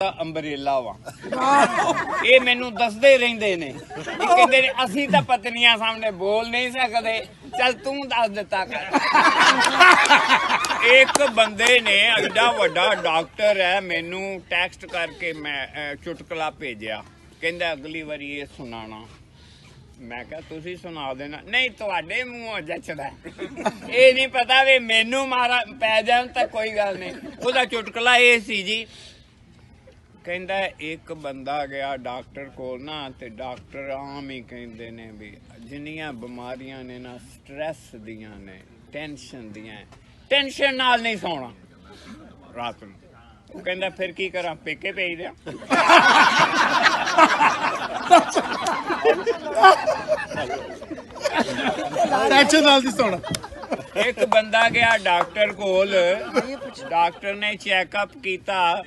Umbrella ਵਾ ਇਹ ਮੈਨੂੰ ਦੱਸਦੇ ਰਹਿੰਦੇ ਨੇ ਕਹਿੰਦੇ ਨੇ ਅਸੀਂ ਤਾਂ ਪਤਨੀਆਂ ਸਾਹਮਣੇ ਬੋਲ ਨਹੀਂ ਸਕਦੇ ਚੱਲ ਤੂੰ ਦੱਸ ਦਿੱਤਾ ਕਰ। ਇੱਕ ਬੰਦੇ ਨੇ ਐਡਾ ਵੱਡਾ ਡਾਕਟਰ ਹੈ ਮੈਨੂੰ ਟੈਕਸਟ ਕਰਕੇ ਮੈਂ ਚੁਟਕਲਾ ਭੇਜਿਆ ਕਹਿੰਦਾ ਅਗਲੀ ਵਾਰੀ ਇਹ ਸੁਣਾਣਾ। ਮੈਂ ਕਿਹਾ ਤੁਸੀਂ ਸੁਣਾ ਦੇਣਾ। ਨਹੀਂ ਤੁਹਾਡੇ ਮੂੰਹੋਂ ਜੱਚਦਾ ਇਹ ਨਹੀਂ ਪਤਾ ਵੀ ਮੈਨੂੰ ਮਾਰਾ ਪੈ ਜਾਣ ਤਾਂ ਕੋਈ ਗੱਲ ਨਹੀਂ। ਉਹਦਾ ਚੁਟਕਲਾ ਇਹ ਸੀ ਜੀ ਕਹਿੰਦਾ ਇੱਕ ਬੰਦਾ ਗਿਆ ਡਾਕਟਰ ਕੋਲ ਨਾ ਤੇ ਡਾਕਟਰ ਆਮ ਹੀ ਕਹਿੰਦੇ ਨੇ ਵੀ ਜਿੰਨੀਆਂ ਬਿਮਾਰੀਆਂ ਨੇ ਨਾ ਸਟ੍ਰੈਸ ਦੀਆਂ ਨੇ ਟੈਨਸ਼ਨ ਦੀਆਂ ਟੈਨਸ਼ਨ ਨਾਲ ਨਹੀਂ ਸੌਣਾ ਰਾਤ ਨੂੰ। ਉਹ ਕਹਿੰਦਾ ਫਿਰ ਕੀ ਕਰਾਂ ਪੇਕੇ ਭੇਜ ਦਿਆਂ। ਟੈਨਸ਼ਨ ਨਾਲ ਨਹੀਂ ਸੌਣਾ। ਇੱਕ ਬੰਦਾ ਗਿਆ ਡਾਕਟਰ ਕੋਲ ਡਾਕਟਰ ਨੇ ਚੈੱਕਅਪ ਕੀਤਾ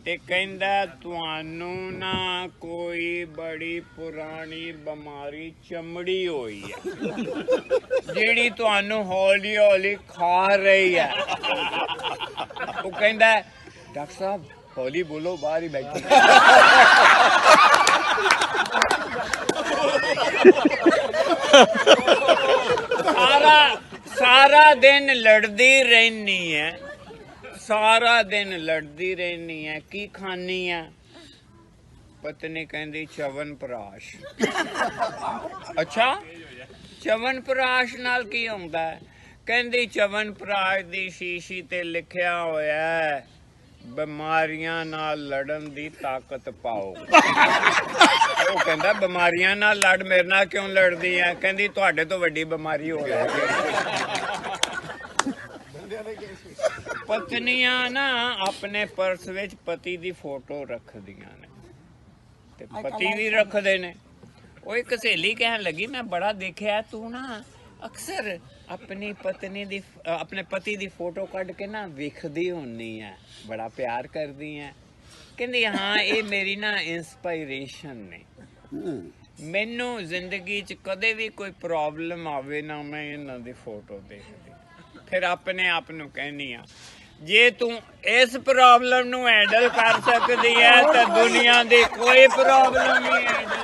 ਤੇ ਕਹਿੰਦਾ ਤੁਹਾਨੂੰ ਨਾ ਕੋਈ ਬੜੀ ਪੁਰਾਣੀ ਬਿਮਾਰੀ ਚਮੜੀ ਹੋਈ ਹੈ ਜਿਹੜੀ ਤੁਹਾਨੂੰ ਹੌਲੀ ਹੌਲੀ ਖਾ ਰਹੀ ਹੈ। ਉਹ ਕਹਿੰਦਾ ਡਾਕਟਰ ਸਾਹਿਬ ਹੌਲੀ ਬੋਲੋ ਬਾਹਰ ਹੀ ਬੈਠੀ। ਸਾਰਾ ਦਿਨ ਲੜਦੀ ਰਹਿਨੀ ਹੈ ਸਾਰਾ ਦਿਨ ਲੜਦੀ ਰਹਿਨੀ ਹੈ ਕੀ ਖਾਨੀ ਹੈ। ਪਤਨੀ ਕਹਿੰਦੀ ਚਵਨਪ੍ਰਾਸ਼। ਅੱਛਾ ਚਵਨਪ੍ਰਾਸ਼ ਨਾਲ ਕੀ ਹੁੰਦਾ। ਕਹਿੰਦੀ ਚਵਨਪ੍ਰਾਸ਼ ਦੀ ਸ਼ੀਸ਼ੀ ਤੇ ਲਿਖਿਆ ਹੋਇਆ ਬਿਮਾਰੀਆਂ ਨਾਲ ਲੜਨ ਦੀ ਤਾਕਤ ਪਾਓ। ਉਹ ਕਹਿੰਦਾ ਬਿਮਾਰੀਆਂ ਨਾਲ ਲੜ ਮੇਰੇ ਨਾਲ ਕਿਉਂ ਲੜਦੀ ਹੈ। ਕਹਿੰਦੀ ਤੁਹਾਡੇ ਤੋਂ ਵੱਡੀ ਬਿਮਾਰੀ ਹੋ ਗਈ। ਪਤਨੀਆਂ ਨਾ ਆਪਣੇ ਪਰਸ ਵਿੱਚ ਪਤੀ ਦੀ ਫੋਟੋ ਰੱਖਦੀਆਂ ਨੇ ਤੇ ਪਤੀ ਵੀ ਰੱਖਦੇ ਨੇ। ਉਹ ਇੱਕ ਸਹੇਲੀ ਕਹਿਣ ਲੱਗੀ ਮੈਂ ਬੜਾ ਦੇਖਿਆ ਤੂੰ ਨਾ ਅਕਸਰ ਆਪਣੀ ਪਤਨੀ ਦੀ ਆਪਣੇ ਪਤੀ ਦੀ ਫੋਟੋ ਕੱਢ ਕੇ ਨਾ ਵੇਖਦੀ ਹੁੰਨੀ ਹੈ ਬੜਾ ਪਿਆਰ ਕਰਦੀ ਹੈ। ਕਹਿੰਦੀ ਹਾਂ ਇਹ ਮੇਰੀ ਨਾ ਇੰਸਪਾਇਰੇਸ਼ਨ ਨੇ। ਮੈਨੂੰ ਜ਼ਿੰਦਗੀ 'ਚ ਕਦੇ ਵੀ ਕੋਈ ਪ੍ਰੋਬਲਮ ਆਵੇ ਨਾ ਮੈਂ ਇਹਨਾਂ ਦੀ ਫੋਟੋ ਦੇਖਦੀ ਫਿਰ ਆਪਣੇ ਆਪ ਨੂੰ ਕਹਿੰਦੀ ਆ ਜੇ ਤੂੰ ਇਸ ਪ੍ਰੋਬਲਮ ਨੂੰ ਹੈਂਡਲ ਕਰ ਸਕਦੀ ਹੈ ਤਾਂ ਦੁਨੀਆ ਦੀ ਕੋਈ ਪ੍ਰੋਬਲਮ ਨਹੀਂ ਹੈਂਡਲ।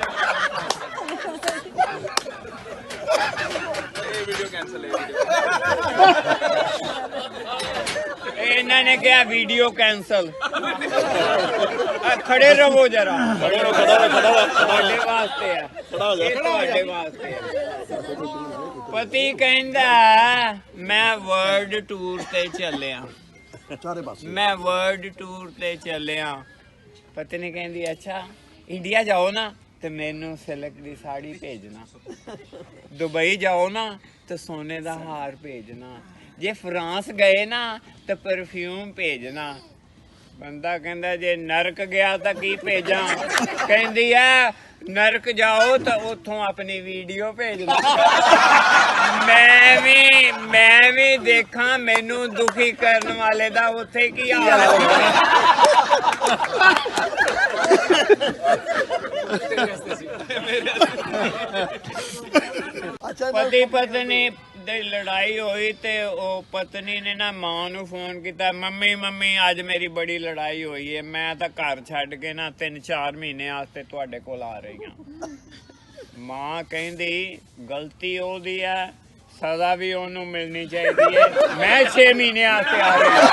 ਇਹਨਾਂ ਨੇ ਕਿਹਾ ਵੀਡੀਓ ਕੈਂਸਲ। ਖੜੇ ਰਹੋ ਜਰਾ ਤੁਹਾਡੇ ਵਾਸਤੇ ਆ ਤੁਹਾਡੇ ਵਾਸਤੇ ਆ। ਪਤੀ ਕਹਿੰਦਾ ਮੈਂ ਵਰਲਡ ਟੂਰ ਤੇ ਚੱਲਿਆ ਮੈਂ ਵਰਲਡ ਟੂਰ ਤੇ ਚੱਲਿਆ। ਪਤਨੀ ਕਹਿੰਦੀ ਅੱਛਾ ਇੰਡੀਆ ਜਾਓ ਨਾ ਤੇ ਮੈਨੂੰ ਸਿਲਕ ਦੀ ਸਾੜੀ ਭੇਜਣਾ। ਦੁਬਈ ਜਾਓ ਨਾ ਤੇ ਸੋਨੇ ਦਾ ਹਾਰ ਭੇਜਣਾ। ਜੇ ਫਰਾਂਸ ਗਏ ਨਾ ਤੇ ਪਰਫਿਊਮ ਭੇਜਣਾ। ਬੰਦਾ ਕਹਿੰਦਾ ਜੇ ਨਰਕ ਗਿਆ ਤਾਂ ਕੀ ਭੇਜਾਂ। ਕਹਿੰਦੀ ਆ ਨਰਕ ਜਾਓ ਤਾਂ ਉੱਥੋਂ ਆਪਣੀ ਵੀਡੀਓ ਭੇਜਣਾ। ਮੈਂ ਵੀ ਦੇਖਾਂ ਮੈਨੂੰ ਦੁਖੀ ਕਰਨ ਵਾਲੇ ਦਾ ਉੱਥੇ ਕੀ ਹਾਲ ਹੋਣਾ। ਪਤੀ ਪਤਨੀ ਦੀ ਲੜਾਈ ਹੋਈ ਤੇ ਉਹ ਪਤਨੀ ਨੇ ਨਾ ਮਾਂ ਨੂੰ ਫੋਨ ਕੀਤਾ ਮੰਮੀ ਅੱਜ ਮੇਰੀ ਬੜੀ ਲੜਾਈ ਹੋਈ ਹੈ ਮੈਂ ਤਾਂ ਘਰ ਛੱਡ ਕੇ ਨਾ 3-4 ਮਹੀਨੇ ਵਾਸਤੇ ਤੁਹਾਡੇ ਕੋਲ ਆ ਰਹੀ ਹਾਂ। ਮਾਂ ਕਹਿੰਦੀ ਗਲਤੀ ਉਹਦੀ ਹੈ ਸਜ਼ਾ ਵੀ ਉਹਨੂੰ ਮਿਲਣੀ ਚਾਹੀਦੀ ਹੈ। ਮੈਂ 6 ਮਹੀਨੇ ਵਾਸਤੇ ਆ ਰਹੀ ਹਾਂ।